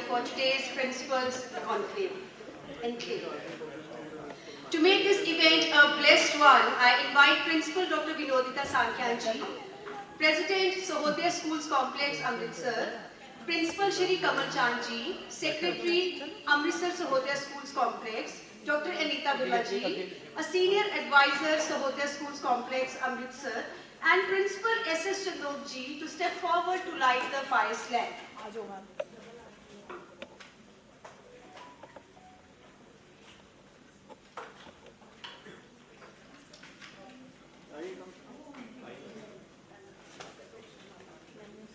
for today's Principals Enclave. To make this event a blessed one, I invite Principal Dr. Vinodita Sankhyanji, President Sahodaya Schools Complex, Amritsar, Principal Shri Kamal Chandji, Secretary, Amritsar Sahodaya Schools Complex, Dr. Anita Bibaji, a Senior Advisor, Sahodaya Schools Complex, Amritsar, and Principal S.S. Chandokji to step forward to light the fire lamp.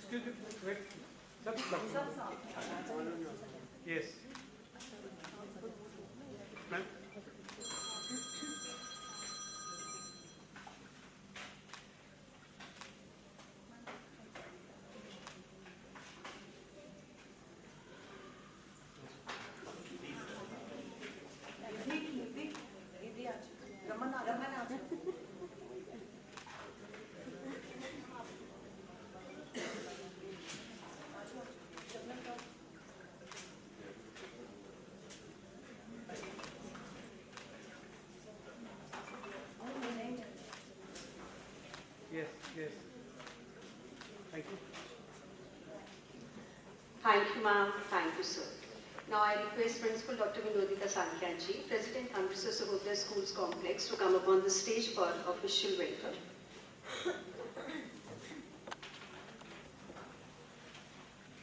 Excuse me, wait. Yes. Ma'am? Yes. Thank you. Thank you, ma'am. Thank you, sir. Now I request Principal Dr. Vinodita Sankhyanji, President Amritsar Sahodaya Schools Complex, to come upon the stage for official welcome.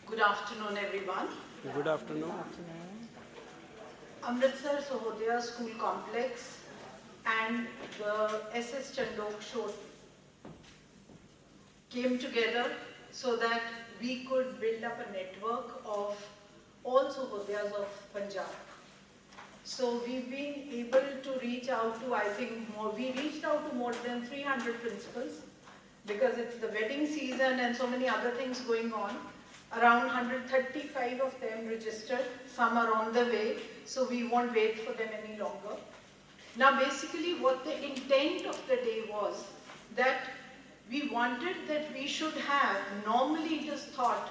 Good afternoon, everyone. Good afternoon. Amritsar Sahodaya School Complex and the S.S. Chandok Show came together so that we could build up a network of all Sahodayas of Punjab. So we've been able to reach out to, we reached out to more than 300 principals because it's the wedding season and so many other things going on. Around 135 of them registered, some are on the way, so we won't wait for them any longer. Now basically what the intent of the day was that we wanted that we should have, normally it is thought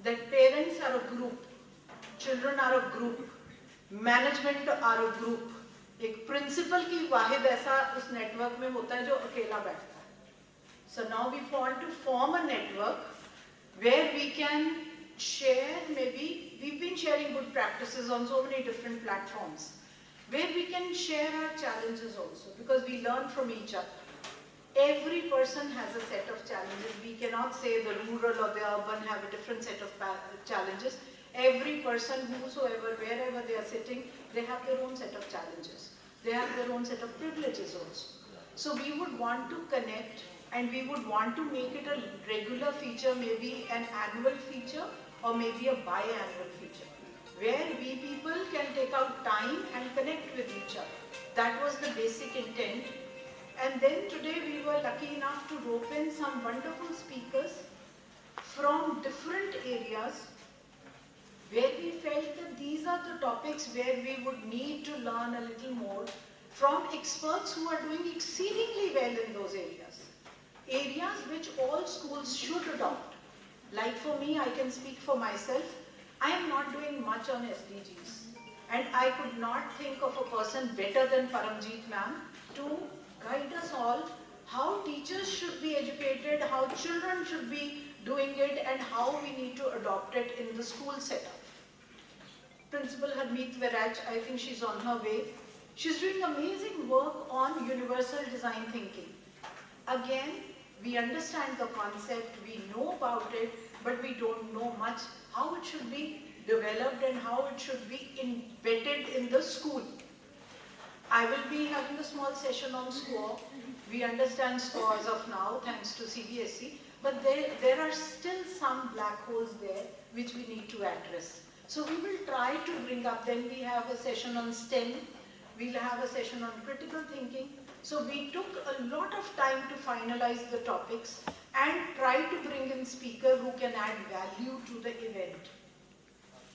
that parents are a group, children are a group, management are a group. एक principal की वाहिद ऐसा उस network में होता है जो अकेला बैठता है. So now we want to form a network where we can share, maybe we've been sharing good practices on so many different platforms, where we can share our challenges also, because we learn from each other. Every person has a set of challenges. We cannot say the rural or the urban have a different set of challenges. Every person, whosoever, wherever they are sitting, they have their own set of challenges. They have their own set of privileges also. So we would want to connect, and we would want to make it a regular feature, maybe an annual feature or maybe a biannual feature, where we people can take out time and connect with each other. That was the basic intent. And then today we were lucky enough to rope in some wonderful speakers from different areas where we felt that these are the topics where we would need to learn a little more from experts who are doing exceedingly well in those areas. Areas which all schools should adopt. Like for me, I can speak for myself, I am not doing much on SDGs. And I could not think of a person better than Paramjeet ma'am to guide us all how teachers should be educated, how children should be doing it, and how we need to adopt it in the school setup. Principal Harmeet Viraj, I think she's on her way. She's doing amazing work on universal design thinking. Again, we understand the concept, we know about it, but we don't know much how it should be developed and how it should be embedded in the school. I will be having a small session on SCORE. We understand SCORE as of now, thanks to CBSE, but there are still some black holes there which we need to address. So we will try to bring up, then we have a session on STEM, we'll have a session on critical thinking. So we took a lot of time to finalize the topics and try to bring in speakers who can add value to the event.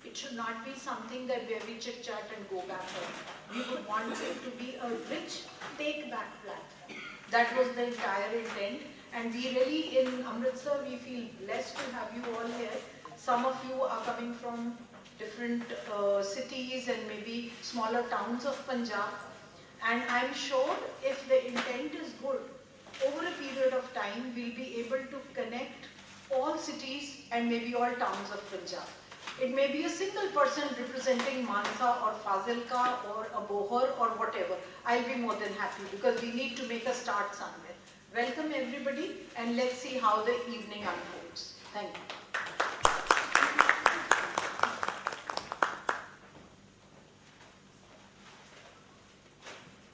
It should not be something that where we chit-chat and go back home. We would want it to be a rich take-back platform. That was the entire intent. And we really, in Amritsar, we feel blessed to have you all here. Some of you are coming from different cities and maybe smaller towns of Punjab. And I'm sure if the intent is good, over a period of time, we'll be able to connect all cities and maybe all towns of Punjab. It may be a single person representing Mansa or Fazilka or Abohar or whatever. I'll be more than happy because we need to make a start somewhere. Welcome everybody and let's see how the evening unfolds. Thank you.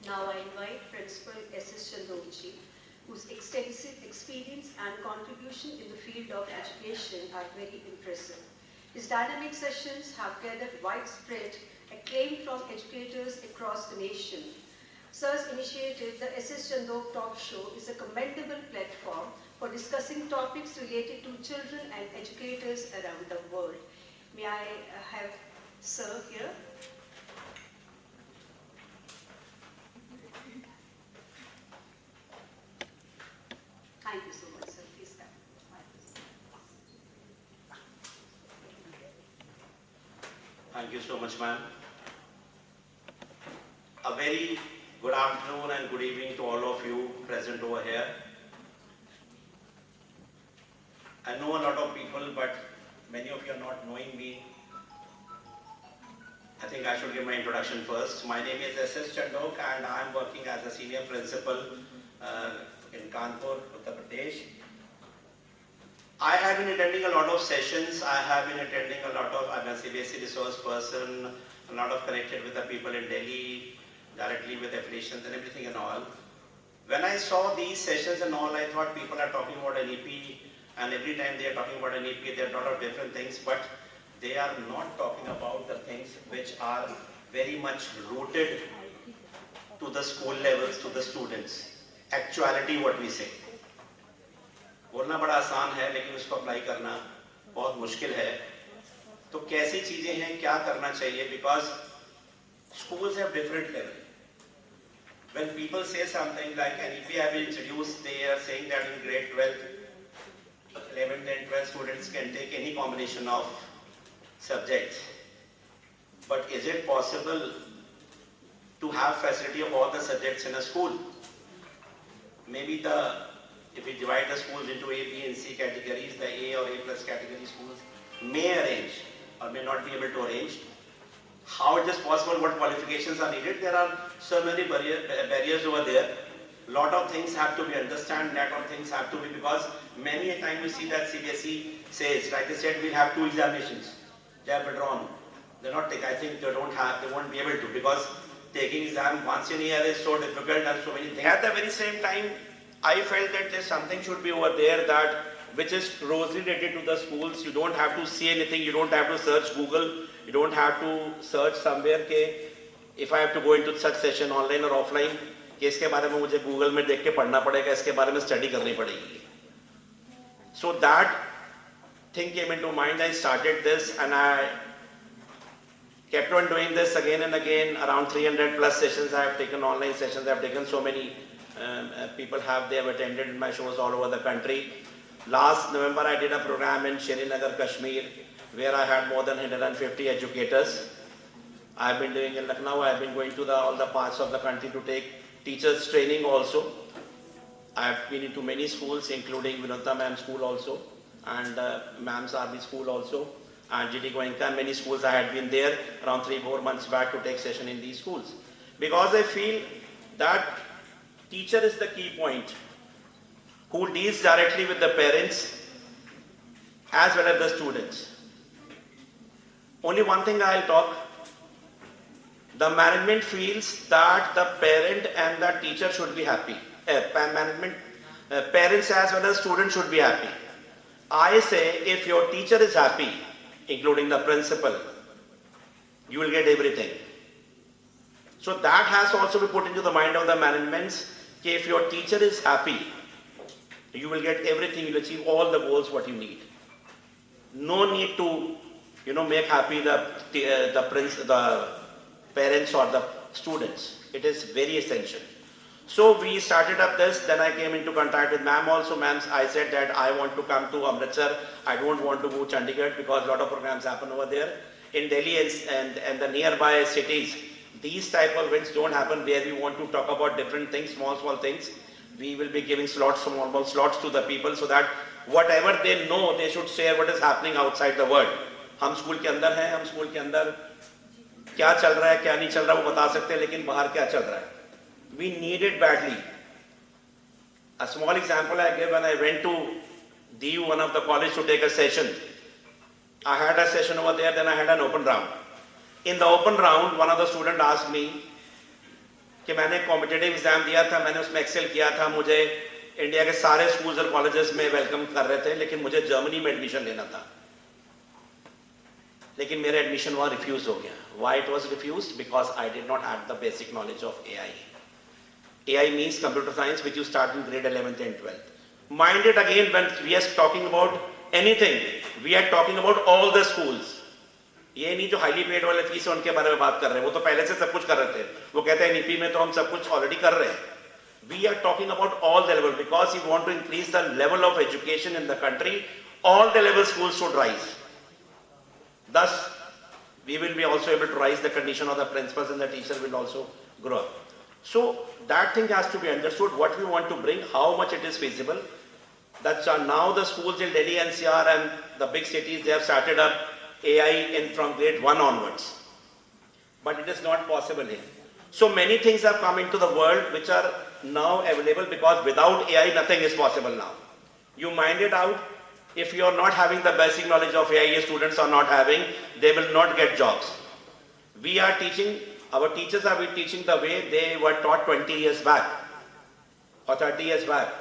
Now I invite Principal S.S. Chandokji, whose extensive experience and contribution in the field of education are very impressive. His dynamic sessions have gathered widespread acclaim from educators across the nation. Sir's initiative, the S.S. Chandok Talk Show, is a commendable platform for discussing topics related to children and educators around the world. May I have Sir here? Thank you so much, sir. Please come. Thank you so much, ma'am. A very good afternoon and good evening to all of you present over here. I know a lot of people, but many of you are not knowing me. I think I should give my introduction first. My name is S.S. Chandok and I am working as a senior principal in Kanpur, Uttar Pradesh. I have been attending a lot of sessions. I have been attending a lot of, I'm a CBSE resource person, a lot of connected with the people in Delhi, directly with affiliations and everything and all. When I saw these sessions and all, I thought people are talking about an EP, and every time they are talking about an EP, there are a lot of different things, but they are not talking about the things which are very much rooted to the school levels, to the students. Actuality, what we say. बोलना बड़ा आसान है लेकिन उसको apply करना बहुत मुश्किल है. तो कैसी चीजें हैं, क्या करना चाहिए, because schools have different level. When people say something like an EP have been introduced, they are saying that in grade 12, 11, 10, 12 students can take any combination of subjects. But is it possible to have facility of all the subjects in a school? Maybe if we divide the schools into A, B and C categories, the A or A plus category schools may arrange or may not be able to arrange. How it is possible, what qualifications are needed? There are so many barriers over there. Lot of things have to be understood, lot of things have to be, because many a time you see that CBSE says, like they said, we'll have 2 examinations. They have withdrawn. They're not taking, I think they won't be able to, because taking exam once in a year is so difficult and so many things. At the very same time, I felt that there's something should be over there that which is closely related to the schools. You don't have to see anything, you don't have to search Google, you don't have to search somewhere ke if I have to go into such session online or offline, कि इसके बारे में मुझे Google में देख के पढ़ना पड़ेगा, इसके बारे में स्टडी करनी पड़ेगी. So that thing came into mind. I started this and I kept on doing this again and again. Around 300 plus sessions I have taken, online sessions I have taken. So many people they have attended my shows all over the country. Last November I did a program in Srinagar, Kashmir, where I had more than 150 educators. I have been doing in Lucknow. I have been going to all the parts of the country to take teachers training also. I have been into many schools, including Vinodta Ma'am School also, and Ma'am's Army School also, and GD Goenka. Many schools I had been there around 3-4 months back to take session in these schools. Because I feel that teacher is the key point, who deals directly with the parents as well as the students. Only one thing I'll talk. The management feels that the parent and the teacher should be happy. Parents as well as students should be happy. I say if your teacher is happy, including the principal, you will get everything. So that has to also be put into the mind of the managements. If your teacher is happy, you will get everything. You will achieve all the goals what you need. No need to, make happy the parents or the students. It is very essential. So we started up this, then I came into contact with ma'am also. I said that I want to come to Amritsar. I don't want to go Chandigarh because a lot of programs happen over there. in Delhi and the nearby cities, these type of events don't happen where we want to talk about different things, small things. We will be giving slots to the people so that whatever they know, they should share what is happening outside the world. हम school के अंदर हैं, हम school के अंदर क्या चल रहा है, क्या नहीं चल रहा वो बता सकते हैं, लेकिन बाहर क्या चल रहा है. We need it badly. A small example I gave when I went to DU, one of the college, to take a session. I had a session over there, then I had an open round. In the open round, one of the students asked me कि मैंने competitive exam दिया था, मैंने उसमें Excel किया था, मुझे India के सारे स्कूल्स और कॉलेजेस में वेलकम कर रहे थे, लेकिन मुझे जर्मनी में एडमिशन लेना था, लेकिन मेरा एडमिशन वहाँ रिफ्यूज हो गया. Why it was refused? Because I did not have the basic knowledge of AI. AI means computer science, which you start in grade 11th and 12th. Mind it again, when we are talking about anything, we are talking about all the schools. ये नहीं जो highly paid वाले fees है उनके बारे में बात कर रहे हैं, वो तो पहले से सब कुछ कर रहे थे. वो कहते हैं नीपी में तो हम सब कुछ ऑलरेडी कर रहे हैं. We are talking about all the level because we want to increase the level of education in the country. All the level schools should rise. Thus, we will be also able to rise the condition of the principals, and the teachers will also grow up. So that thing has to be understood. What we want to bring, how much it is feasible. That's now the schools in Delhi NCR and the big cities, they have started up AI from grade 1 onwards. But it is not possible here. So many things have come into the world which are now available, because without AI nothing is possible now. You mind it out. If you are not having the basic knowledge of AI, students are not having, they will not get jobs. We are teaching, our teachers are teaching the way they were taught 20 years back or 30 years back.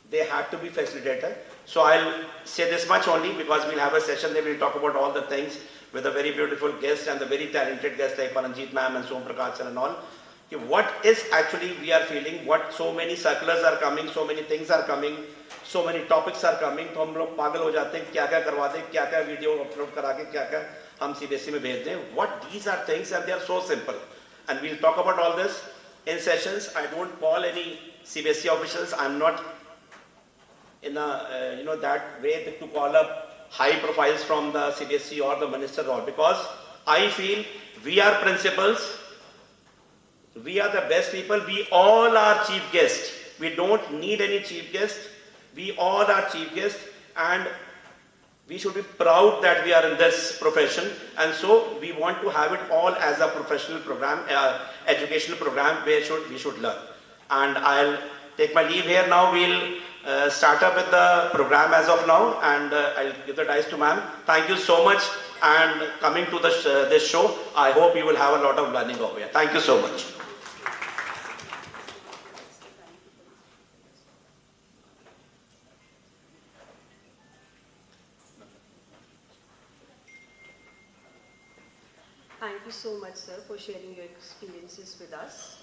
They had to be facilitated. So I'll say this much only, because we'll have a session there, we'll talk about all the things with a very beautiful guest and a very talented guest like Paranjeet ma'am and Som Prakash sir and all. What is actually we are feeling, what so many circulars are coming, so many things are coming, so many topics are coming, तो हम लोग पागल हो जाते हैं, क्या क्या करवा दें, क्या क्या वीडियो अपलोड करा के क्या क्या हम CBSE में भेज दें. What these are things, and they are so simple, and we'll talk about all this in sessions. I don't call any CBSE officials. I'm not in a that way to call up high profiles from the CBSE or the minister or, because I feel we are principals. We are the best people. We all are chief guests. We don't need any chief guest. We all are chief guests, and we should be proud that we are in this profession. And so we want to have it all as a professional program, educational program where we should learn. And I'll take my leave here now. We'll start up with the program as of now, and I'll give the dice to ma'am. Thank you so much, and coming to this show, I hope you will have a lot of learning over here. Thank you so much. Thank you so much, sir, for sharing your experiences with us.